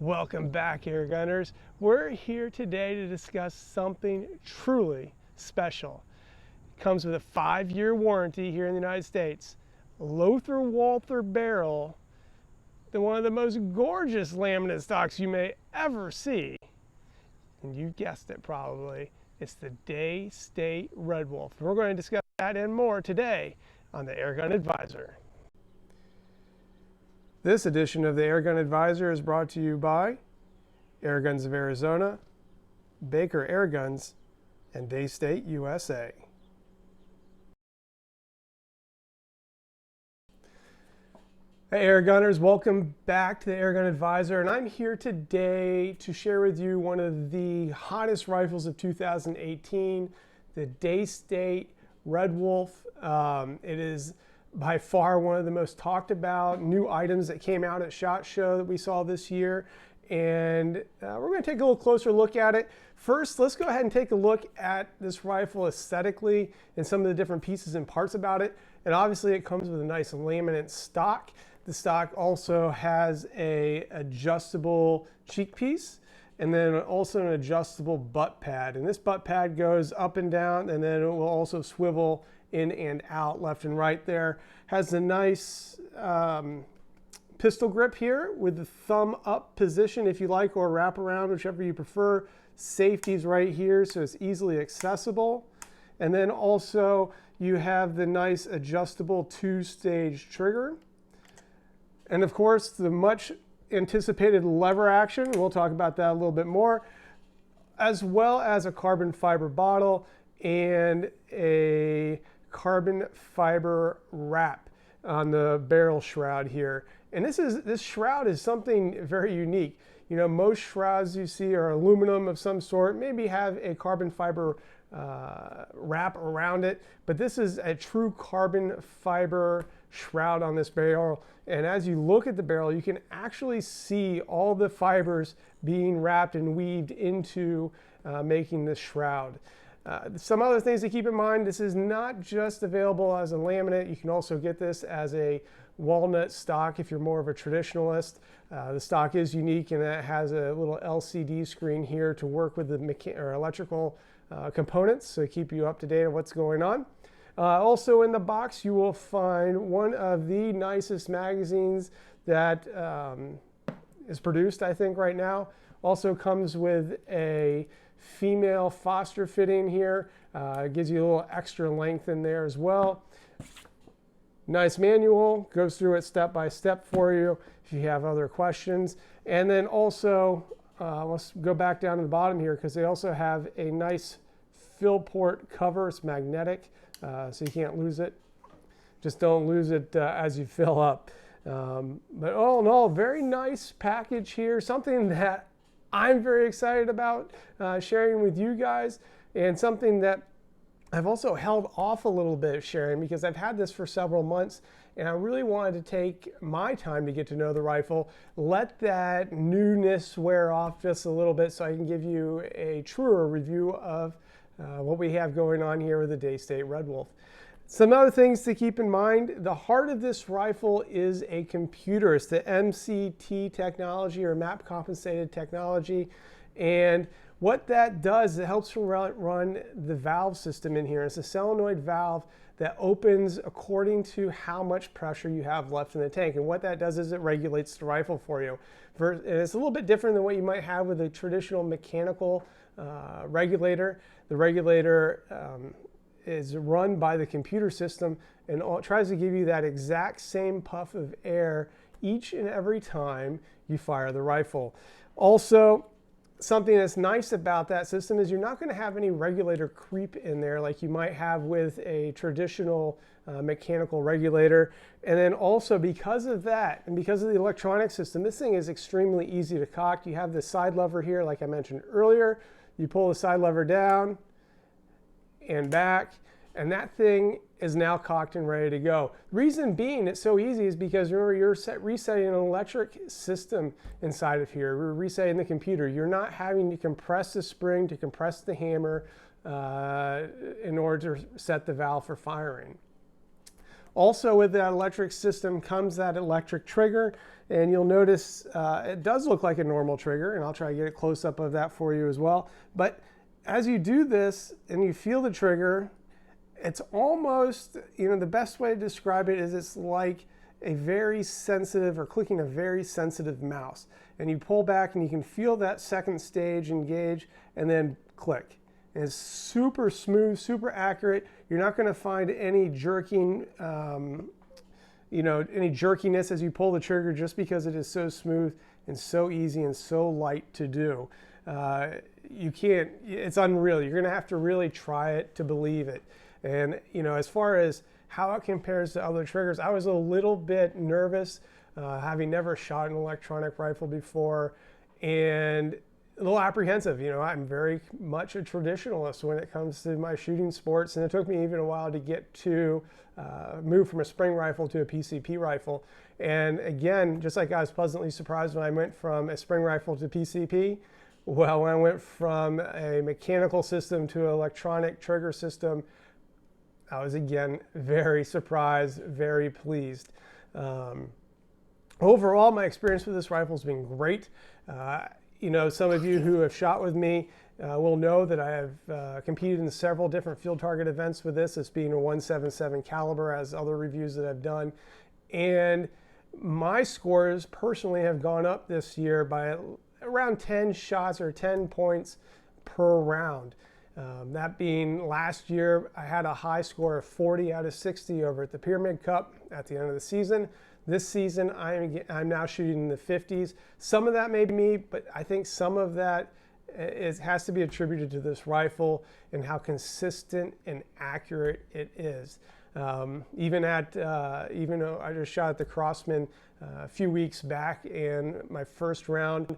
Welcome back, air gunners. We're here today to discuss something truly special. It comes with a 5-year warranty here in the United States. Lothar Walther barrel, one of the most gorgeous laminate stocks you may ever see. And you guessed it probably, it's the Daystate Red Wolf. We're going to discuss that and more today on the Airgun Advisor. This edition of the Airgun Advisor is brought to you by Airguns of Arizona, Baker Airguns, and Daystate USA. Hey Airgunners, welcome back to the Airgun Advisor, and I'm here today to share with you one of the hottest rifles of 2018, the Daystate Red Wolf. It is by far one of the most talked about new items that came out at SHOT Show that we saw this year. And we're going to take a little closer look at it. First, let's go ahead and take a look at this rifle aesthetically and some of the different pieces and parts about it. And obviously it comes with a nice laminate stock. The stock also has a adjustable cheek piece and then also an adjustable butt pad. And this butt pad goes up and down, and then it will also swivel in and out, left and right there. Has a nice pistol grip here with the thumb up position if you like, or wrap around, whichever you prefer. Safety's right here, so it's easily accessible. And then also you have the nice adjustable 2-stage trigger. And of course, the much anticipated lever action. We'll talk about that a little bit more, as well as a carbon fiber bottle and a carbon fiber wrap on the barrel shroud here. And this shroud is something very unique. You know, most shrouds you see are aluminum of some sort, maybe have a carbon fiber wrap around it, but this is a true carbon fiber shroud on this barrel. And as you look at the barrel, you can actually see all the fibers being wrapped and weaved into making this shroud. Some other things to keep in mind: this is not just available as a laminate. You can also get this as a walnut stock if you're more of a traditionalist. The stock is unique in that it has a little LCD screen here to work with the electrical components, so keep you up to date on what's going on. Also in the box you will find one of the nicest magazines that is produced, I think, right now. Also comes with a female Foster fitting here. It gives you a little extra length in there as well. Nice manual, goes through it step by step for you if you have other questions. And then also, let's go back down to the bottom here, because they also have a nice fill port cover. It's magnetic, so you can't lose it. Just don't lose it as you fill up. But all in all, very nice package here. Something that I'm very excited about sharing with you guys, and something that I've also held off a little bit of sharing because I've had this for several months and I really wanted to take my time to get to know the rifle, let that newness wear off just a little bit so I can give you a truer review of what we have going on here with the Daystate Red Wolf. Some other things to keep in mind: the heart of this rifle is a computer. It's the MCT technology, or map compensated technology. And what that does, it helps run the valve system in here. It's a solenoid valve that opens according to how much pressure you have left in the tank. And what that does is it regulates the rifle for you. And it's a little bit different than what you might have with a traditional mechanical regulator. The regulator is run by the computer system and tries to give you that exact same puff of air each and every time you fire the rifle. Also, something that's nice about that system is you're not going to have any regulator creep in there like you might have with a traditional mechanical regulator. And then also, because of that and because of the electronic system, this thing is extremely easy to cock. You have the side lever here, like I mentioned earlier. You pull the side lever down and back, and that thing is now cocked and ready to go. Reason being it's so easy is because, remember, you're resetting an electric system inside of here. We're resetting the computer. You're not having to compress the spring to compress the hammer in order to set the valve for firing. Also with that electric system comes that electric trigger, and you'll notice it does look like a normal trigger, and I'll try to get a close-up of that for you as well. But as you do this and you feel the trigger, it's almost, the best way to describe it is it's like a very sensitive, or clicking a very sensitive mouse. And you pull back and you can feel that second stage engage and then click. And it's super smooth, super accurate. You're not going to find any jerking, any jerkiness as you pull the trigger, just because it is so smooth and so easy and so light to do. It's unreal. You're going to have to really try it to believe it. And, as far as how it compares to other triggers, I was a little bit nervous, having never shot an electronic rifle before, and a little apprehensive. I'm very much a traditionalist when it comes to my shooting sports, and it took me even a while to get to move from a spring rifle to a PCP rifle. And again, just like I was pleasantly surprised when I went from a spring rifle to PCP, well, when I went from a mechanical system to an electronic trigger system, I was again very surprised, very pleased. Overall, my experience with this rifle has been great. Some of you who have shot with me will know that I have competed in several different field target events with this being a 177 caliber, as other reviews that I've done. And my scores personally have gone up this year by around 10 shots or 10 points per round. That being last year, I had a high score of 40 out of 60 over at the Pyramid Cup at the end of the season. This season, I'm now shooting in the 50s. Some of that may be me, but I think some of that has to be attributed to this rifle and how consistent and accurate it is. Even though I just shot at the Crossman a few weeks back, and my first round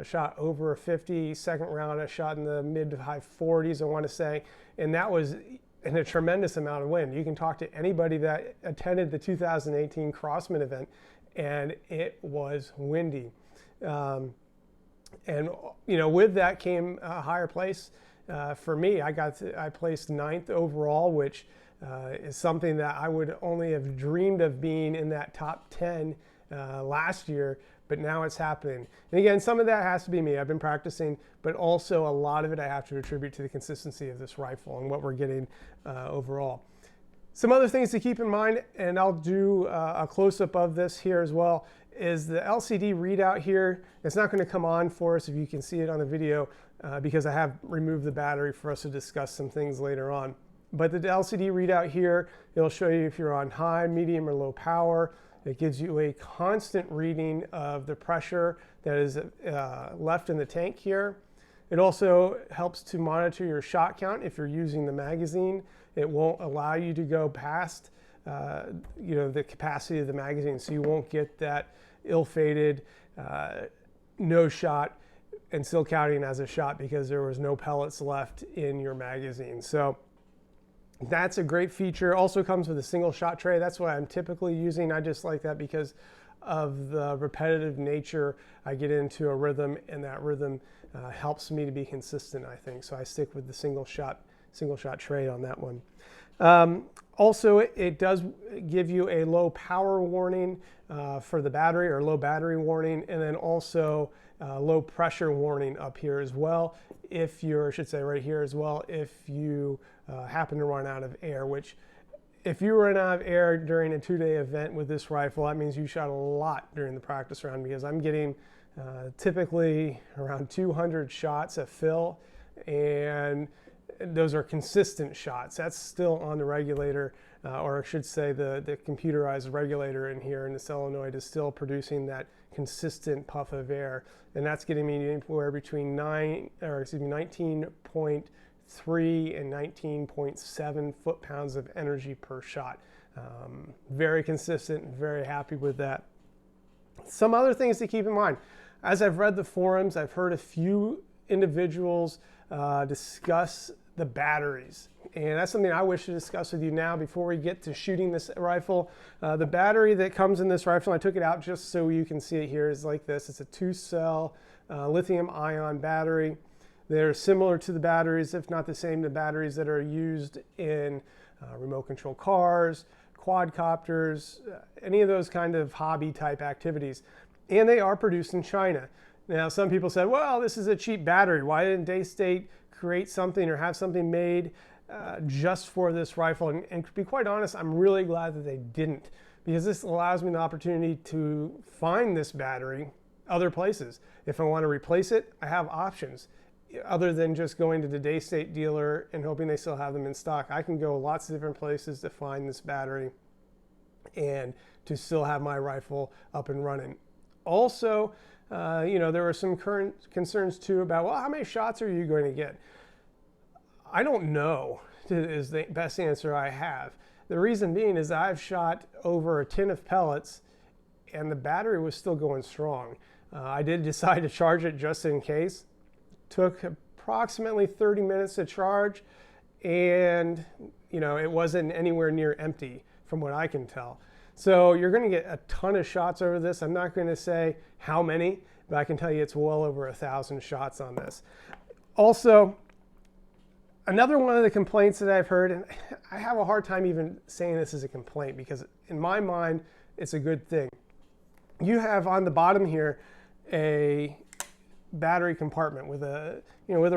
shot over a 50, second round I shot in the mid to high 40s, I want to say, and that was in a tremendous amount of wind. You can talk to anybody that attended the 2018 Crossman event, and it was windy. With that came a higher place for me. I placed 9th overall, which is something that I would only have dreamed of being in that top 10 last year, but now it's happening. And again, some of that has to be me. I've been practicing, but also a lot of it I have to attribute to the consistency of this rifle and what we're getting overall. Some other things to keep in mind, and I'll do a close-up of this here as well, is the LCD readout here. It's not going to come on for us if you can see it on the video because I have removed the battery for us to discuss some things later on. But the LCD readout here, it'll show you if you're on high, medium, or low power. It gives you a constant reading of the pressure that is left in the tank here. It also helps to monitor your shot count if you're using the magazine. It won't allow you to go past the capacity of the magazine, so you won't get that ill-fated no shot and still counting as a shot because there was no pellets left in your magazine. So that's a great feature. Also comes with a single shot tray. That's what I'm typically using. I just like that because of the repetitive nature. I get into a rhythm, and that rhythm helps me to be consistent, I think. So I stick with the single shot tray on that one. Also, it does give you a low power warning for the battery, or low battery warning, and then also low pressure warning up here as well. I should say right here as well, if you happen to run out of air, which if you run out of air during a 2-day event with this rifle, that means you shot a lot during the practice round, because I'm getting typically around 200 shots at fill, and those are consistent shots. That's still on the regulator, or I should say the computerized regulator in here in the solenoid is still producing that consistent puff of air, and that's getting me anywhere between 19.3 and 19.7 foot-pounds of energy per shot. Very consistent, very happy with that. Some other things to keep in mind. As I've read the forums, I've heard a few individuals discuss the batteries, and that's something I wish to discuss with you now before we get to shooting this rifle. The battery that comes in this rifle, I took it out just so you can see it here, is like this. It's a 2-cell lithium-ion battery. They're similar to the batteries, if not the same, the batteries that are used in remote control cars, quadcopters, any of those kind of hobby type activities. And they are produced in China. Now, some people said, well, this is a cheap battery. Why didn't Daystate create something or have something made just for this rifle? And to be quite honest, I'm really glad that they didn't, because this allows me the opportunity to find this battery other places. If I want to replace it, I have options. Other than just going to the Daystate dealer and hoping they still have them in stock, I can go lots of different places to find this battery and to still have my rifle up and running. Also, there were some current concerns too about, well, how many shots are you going to get? I don't know is the best answer I have. The reason being is I've shot over a tin of pellets and the battery was still going strong. I did decide to charge it just in case. Took approximately 30 minutes to charge, and it wasn't anywhere near empty from what I can tell. So you're going to get a ton of shots over this. I'm not going to say how many, but I can tell you it's well over 1,000 shots on this. Also, another one of the complaints that I've heard, and I have a hard time even saying this is a complaint because in my mind it's a good thing. You have on the bottom here a battery compartment with a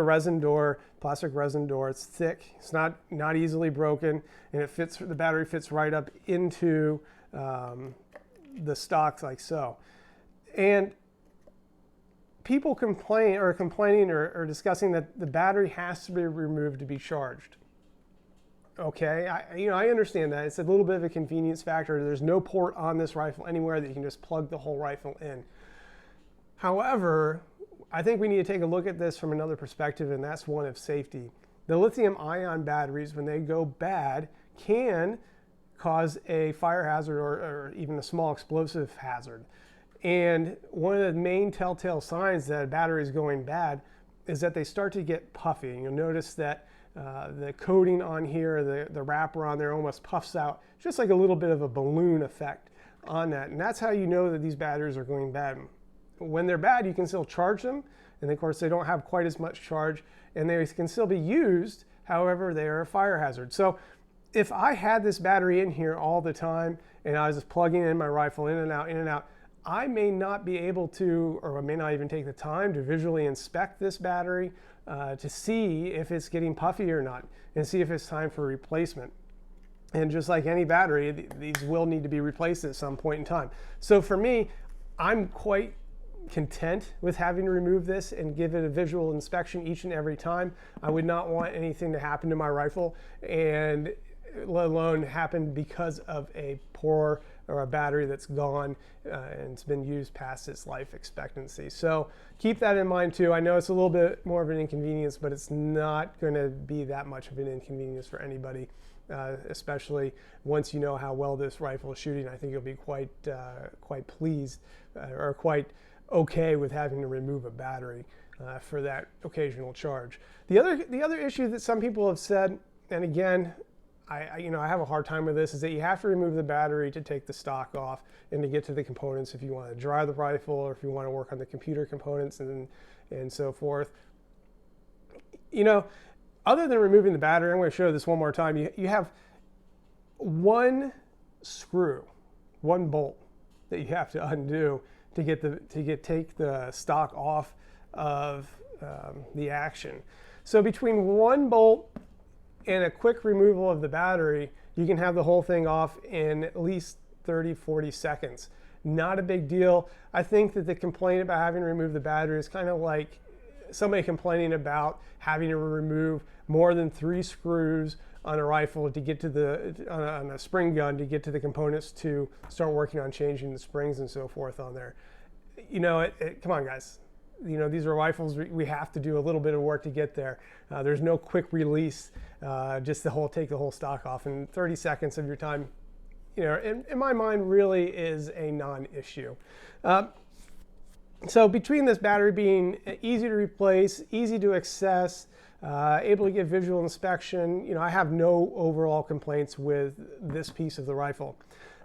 resin door, plastic resin door. It's thick, it's not easily broken, and the battery fits right up into the stock like so. And people complaining or discussing that the battery has to be removed to be charged. Okay, I understand that. It's a little bit of a convenience factor. There's no port on this rifle anywhere that you can just plug the whole rifle in. However, I think we need to take a look at this from another perspective, and that's one of safety. The lithium-ion batteries, when they go bad, can cause a fire hazard or even a small explosive hazard. And one of the main telltale signs that a battery is going bad is that they start to get puffy. And you'll notice that the coating on here, the wrapper on there almost puffs out, just like a little bit of a balloon effect on that. And that's how you know that these batteries are going bad. When they're bad, you can still charge them, and of course they don't have quite as much charge, and they can still be used. However, they are a fire hazard. So if I had this battery in here all the time and I was just plugging in my rifle in and out, I may not be able to, or I may not even take the time to visually inspect this battery to see if it's getting puffy or not, and see if it's time for replacement. And just like any battery, these will need to be replaced at some point in time. So for me, I'm quite content with having to remove this and give it a visual inspection each and every time. I would not want anything to happen to my rifle, and let alone happen because of a poor or a battery that's gone and it's been used past its life expectancy. So keep that in mind too. I know it's a little bit more of an inconvenience, but it's not going to be that much of an inconvenience for anybody, especially once you know how well this rifle is shooting. I think you'll be quite pleased or quite okay with having to remove a battery for that occasional charge. The other issue that some people have said, and again, I have a hard time with this, is that you have to remove the battery to take the stock off and to get to the components if you want to dry the rifle or if you want to work on the computer components and so forth. Other than removing the battery, I'm going to show this one more time. You have one screw, one bolt that you have to undo to take the stock off of the action. So between one bolt and a quick removal of the battery, you can have the whole thing off in at least 30-40 seconds. Not a big deal. I think that the complaint about having to remove the battery is kind of like somebody complaining about having to remove more than 3 screws on a rifle to get to on a spring gun to get to the components to start working on changing the springs and so forth on there. Come on, guys. These are rifles. We have to do a little bit of work to get there. There's no quick release, just take the whole stock off in 30 seconds of your time. In my mind, really is a non-issue. So between this battery being easy to replace, easy to access, able to get visual inspection, I have no overall complaints with this piece of the rifle.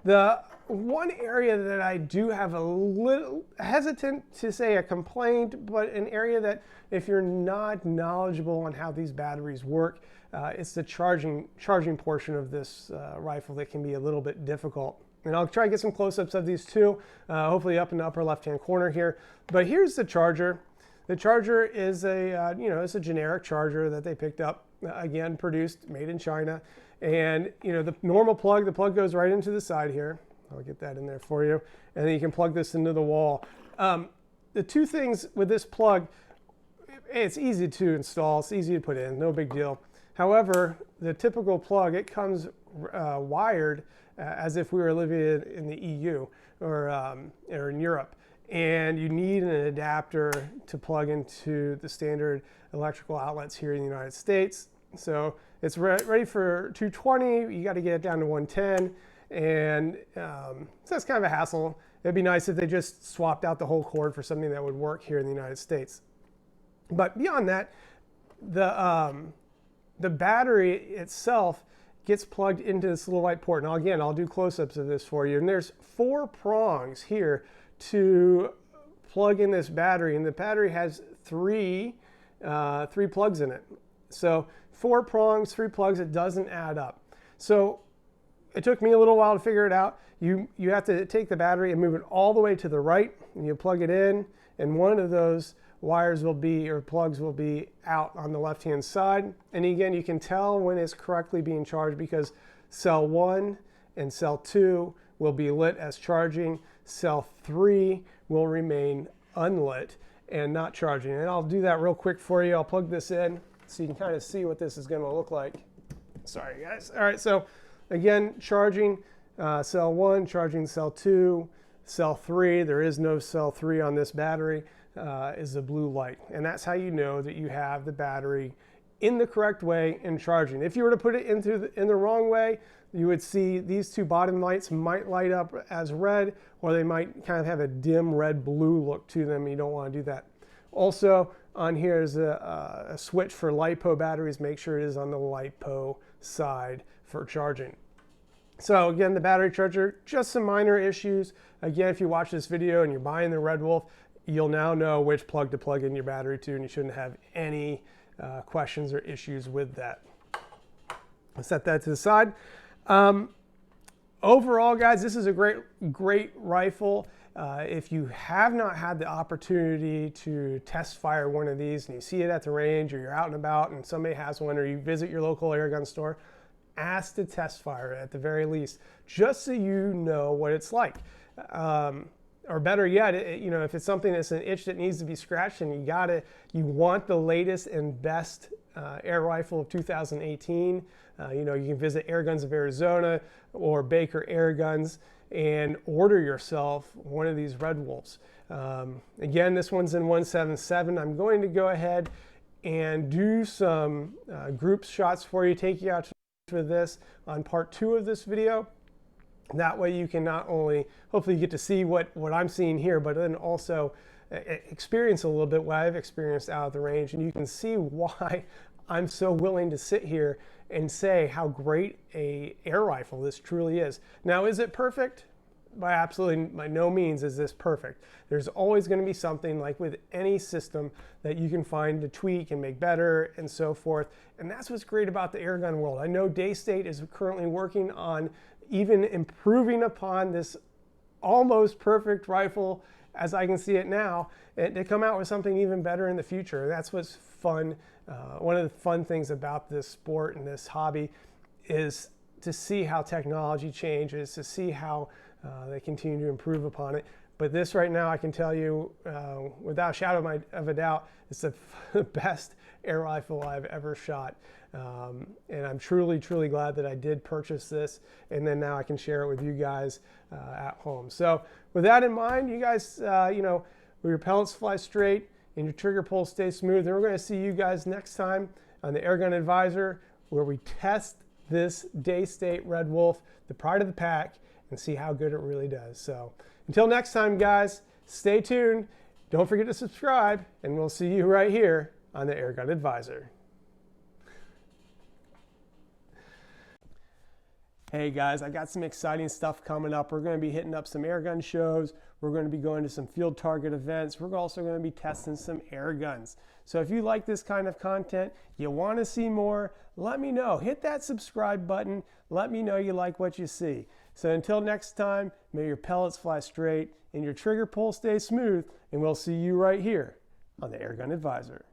The one area that I do have a little hesitant to say a complaint, but an area that if you're not knowledgeable on how these batteries work, it's the charging portion of this rifle that can be a little bit difficult. And I'll try to get some close-ups of these too, hopefully up in the upper left-hand corner here. But here's the charger. The charger is a, it's a generic charger that they picked up, again, produced, made in China. And, the normal plug, the plug goes right into the side here. I'll get that in there for you. And then you can plug this into the wall. The two things with this plug, it's easy to install, it's easy to put in, no big deal. However, the typical plug, it comes wired as if we were living in the EU or in Europe. And you need an adapter to plug into the standard electrical outlets here in the United States. So it's ready for 220, you got to get it down to 110. And so that's kind of a hassle. It'd be nice if they just swapped out the whole cord for something that would work here in the United States. But beyond that, the battery itself gets plugged into this little white port. Now again, I'll do close-ups of this for you. And there's 4 prongs here to plug in this battery. And the battery has three plugs in it. So 4 prongs, 3 plugs, it doesn't add up. So it took me a little while to figure it out. You have to take the battery and move it all the way to the right, and you plug it in, and one of those wires will be, or plugs will be out on the left-hand side. And again, you can tell when it's correctly being charged because cell 1 and cell 2 will be lit as charging. Cell 3 will remain unlit and not charging. And I'll do that real quick for you. I'll plug this in so you can kind of see what this is going to look like. Sorry, guys. All right, so again, charging cell 1, charging cell 2, cell 3. There is no cell 3 on this battery. Is the blue light. And that's how you know that you have the battery in the correct way and charging. If you were to put it in the wrong way, you would see these 2 bottom lights might light up as red, or they might kind of have a dim red-blue look to them. You don't want to do that. Also, on here is a switch for LiPo batteries. Make sure it is on the LiPo side for charging. So again, the battery charger, just some minor issues. Again, if you watch this video and you're buying the Red Wolf, you'll now know which plug to plug in your battery to, and you shouldn't have any questions or issues with that. I'll set that to the side. Overall, guys, this is a great rifle. If you have not had the opportunity to test fire one of these and you see it at the range or you're out and about and somebody has one, or you visit your local air gun store, ask to test fire it at the very least, just so you know what it's like. Or better yet, if it's something that's an itch that needs to be scratched and you want the latest and best air rifle of 2018, you can visit Air Guns of Arizona or Baker Air Guns and order yourself one of these Red Wolves. Again, this one's in 177. I'm going to go ahead and do some group shots for you, take you out for this on part 2 of this video. That way you can not only, hopefully you get to see what I'm seeing here, but then also experience a little bit what I've experienced out at the range, and you can see why I'm so willing to sit here and say how great a air rifle this truly is. Now, is it perfect? By no means is this perfect. There's always going to be something, like with any system, that you can find to tweak and make better and so forth. And that's what's great about the airgun world. I know Daystate is currently working on even improving upon this almost perfect rifle as I can see it now, and to come out with something even better in the future. That's what's fun. One of the fun things about this sport and this hobby is to see how technology changes, to see how they continue to improve upon it. But this right now, I can tell you without a shadow of a doubt, it's the best air rifle I've ever shot. And I'm truly, truly glad that I did purchase this, and then now I can share it with you guys at home. So with that in mind, you guys, where your pellets fly straight and your trigger pulls stay smooth, and we're going to see you guys next time on the Airgun Advisor, where we test this Daystate Red Wolf, the pride of the pack, and see how good it really does. So until next time, guys, stay tuned. Don't forget to subscribe, and we'll see you right here on the Airgun Advisor. Hey guys, I got some exciting stuff coming up. We're going to be hitting up some airgun shows. We're going to be going to some field target events. We're also going to be testing some air guns. So if you like this kind of content, you want to see more, let me know. Hit that subscribe button. Let me know you like what you see. So until next time, may your pellets fly straight and your trigger pull stay smooth, and we'll see you right here on the Airgun Advisor.